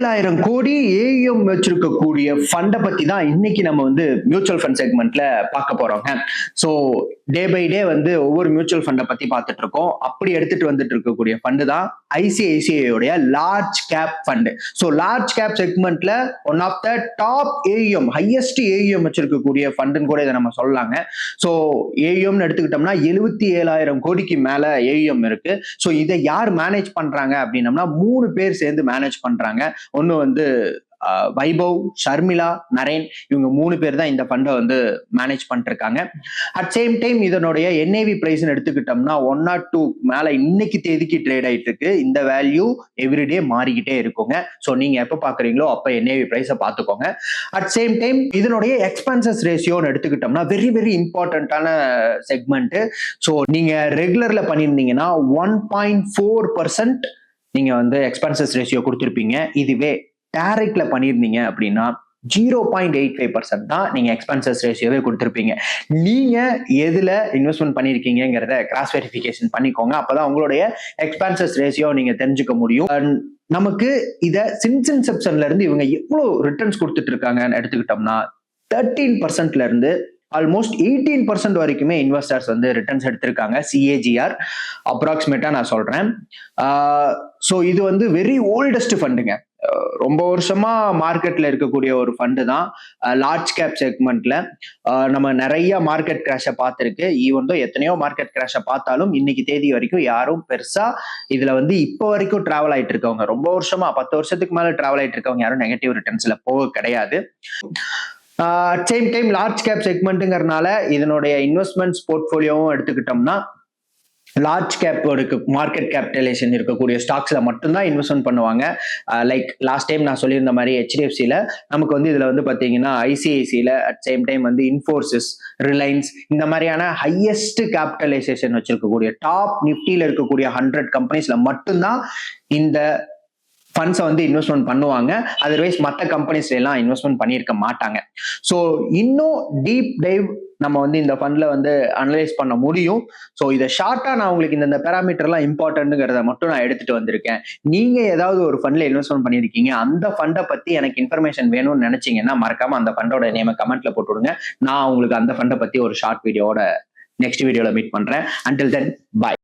7,000 கோடி ஏஎம் வச்சிருக்கக்கூடிய ஃபண்டை பத்தி தான் இன்னைக்கு நம்ம வந்து மியூச்சுவல் ஃபண்ட் செக்மெண்ட்ல பார்க்க போறோங்க. ஸோ டே பை டே வந்து ஒவ்வொரு மியூச்சுவல் ஃபண்டை பத்தி பார்த்துட்டு இருக்கோம். அப்படி எடுத்துட்டு வந்துட்டு இருக்கக்கூடிய ஃபண்டு தான் ஐசிஐசிஐயோடைய large cap fund. So large cap செக்மெண்ட்ல one of the top AM highest AM வச்சிருக்கக்கூடிய ஃபண்டுன்னு கூட இதை நம்ம சொல்லலாங்க. ஸோ ஏஎம்னு எடுத்துக்கிட்டோம்னா 77,000 கோடிக்கு மேல ஏஎம் இருக்கு. ஸோ இதை யார் மேனேஜ் பண்றாங்க அப்படின்னம்னா 3 பேர் சேர்ந்து மேனேஜ் பண்றாங்க. ஒன்னு வந்து வைபவ், ஷர்மிளா, நரேன், இவங்க 3 பேர் தான் இந்த ஃபண்டை வந்து மேனேஜ் பண்ணிட்டு இருக்காங்க. அட் சேம் டைம் இதனுடைய என்ஏவி பிரைஸ் எடுத்துக்கிட்டோம்னா 102 மேல இன்னைக்கு தேதிக்கு ட்ரேட் ஆயிட்டு இருக்கு. இந்த வேல்யூ எவ்ரிடே மாறிக்கிட்டே இருக்குங்க. ஸோ நீங்க எப்ப பாக்குறீங்களோ அப்ப என்ஏவி பிரைஸை பார்த்துக்கோங்க. அட் சேம் டைம் இதனுடைய எக்ஸ்பென்சஸ் ரேஷியோன்னு எடுத்துக்கிட்டோம்னா வெரி வெரி இம்பார்ட்டன்டான செக்மெண்ட். ஸோ நீங்க ரெகுலர்ல பண்ணியிருந்தீங்கன்னா 1.4% நீங்க வந்து எக்ஸ்பென்சஸ் ரேஷியோ கொடுத்துருப்பீங்க. இதுவே டைரக்ட்ல பண்ணியிருந்தீங்க அப்படின்னா 0.85% தான் நீங்க எக்ஸ்பென்சஸ் ரேஷியோவே கொடுத்துருப்பீங்க. நீங்க எதுல இன்வெஸ்ட்மெண்ட் பண்ணிருக்கீங்கிறத கிராஸ் வெரிஃபிகேஷன் பண்ணிக்கோங்க. அப்பதான் உங்களுடைய எக்ஸ்பென்சஸ் ரேஷியோ நீங்க தெரிஞ்சுக்க முடியும். நமக்கு இத சின்ஸ் இன்செப்ஷன்ல இருந்து இவங்க எவ்வளவு ரிட்டர்ன்ஸ் கொடுத்துட்டு இருக்காங்கன்னு எடுத்துக்கிட்டோம்னா 13%ல இருந்து ஆல்மோஸ்ட் 18% வரைக்குமே இன்வெஸ்டர்ஸ் வந்து ரிட்டர்ன்ஸ் எடுத்திருக்காங்க. சிஏஜிஆர் அப்ராக்சிமேட்டா நான் சொல்றேன். ஸோ இது வந்து வெரி ஓல்டஸ்ட் ஃபண்டுங்க. ரொம்ப வருஷமா மார்க்கெட்ல இருக்கக்கூடிய ஒரு ஃபண்டு தான். லார்ஜ் கேப் செக்மெண்ட்ல நம்ம நிறைய மார்க்கெட் கிராஷை பார்த்துருக்கு. ஈவன் எத்தனையோ மார்க்கெட் கிராஷை பார்த்தாலும் இன்னைக்கு தேதி வரைக்கும் யாரும் பெருசா இதுல வந்து இப்போ வரைக்கும் டிராவல் ஆயிட்டு இருக்கவங்க, ரொம்ப வருஷமா 10 வருஷத்துக்கு மேல டிராவல் ஆயிட்டு இருக்கவங்க யாரும் நெகட்டிவ் ரிட்டர்ன்ஸ்ல போக கிடையாது. சேம் டைம் லார்ஜ் கேப் செக்மெண்ட்டுங்கிறதுனால இதனுடைய இன்வெஸ்ட்மெண்ட்ஸ் போர்ட்ஃபோலியோவும் எடுத்துக்கிட்டோம்னா லார்ஜ் கேப் மார்க்கெட் கேபிட்டலைசேஷன் இருக்கக்கூடிய ஸ்டாக்ஸ்ல மட்டும்தான் இன்வெஸ்ட்மெண்ட் பண்ணுவாங்க. லைக் லாஸ்ட் டைம் நான் சொல்லியிருந்த மாதிரி ஹெச்டிஎஃப்சில நமக்கு வந்து இதுல வந்து பாத்தீங்கன்னா ஐசிஐசியில அட் சேம் டைம் வந்து இன்ஃபோசிஸ், ரிலையன்ஸ் இந்த மாதிரியான ஹையஸ்ட் கேபிட்டலைசேஷன் வச்சிருக்கக்கூடிய டாப் நிப்டியில இருக்கக்கூடிய 100 கம்பெனிஸ்ல மட்டும்தான் இந்த ஃபண்ட்ஸை வந்து இன்வெஸ்ட்மெண்ட் பண்ணுவாங்க. அதர்வைஸ் மற்ற கம்பெனிஸ்ல எல்லாம் இன்வெஸ்ட்மெண்ட் பண்ணியிருக்க மாட்டாங்க. ஸோ இன்னும் டீப் டைவ் நம்ம வந்து இந்த ஃபண்ட்ல வந்து அனலைஸ் பண்ண முடியும். ஸோ இதை ஷார்ட்டா நான் உங்களுக்கு இந்த பேராமீட்டர்லாம் இம்பார்ட்டன்ட்ங்கிறத மட்டும் நான் எடுத்துட்டு வந்திருக்கேன். நீங்க ஏதாவது ஒரு ஃபண்ட்ல இன்வெஸ்ட்மெண்ட் பண்ணிருக்கீங்க, அந்த ஃபண்டை பத்தி எனக்கு இன்ஃபர்மேஷன் வேணும்னு நினைச்சீங்கன்னா மறக்காம அந்த ஃபண்டோட நேம கமெண்ட்ல போட்டு விடுங்க. நான் உங்களுக்கு அந்த ஃபண்டை பத்தி ஒரு ஷார்ட் வீடியோட நெக்ஸ்ட் வீடியோல மீட் பண்றேன். அண்டில் தென் பாய்.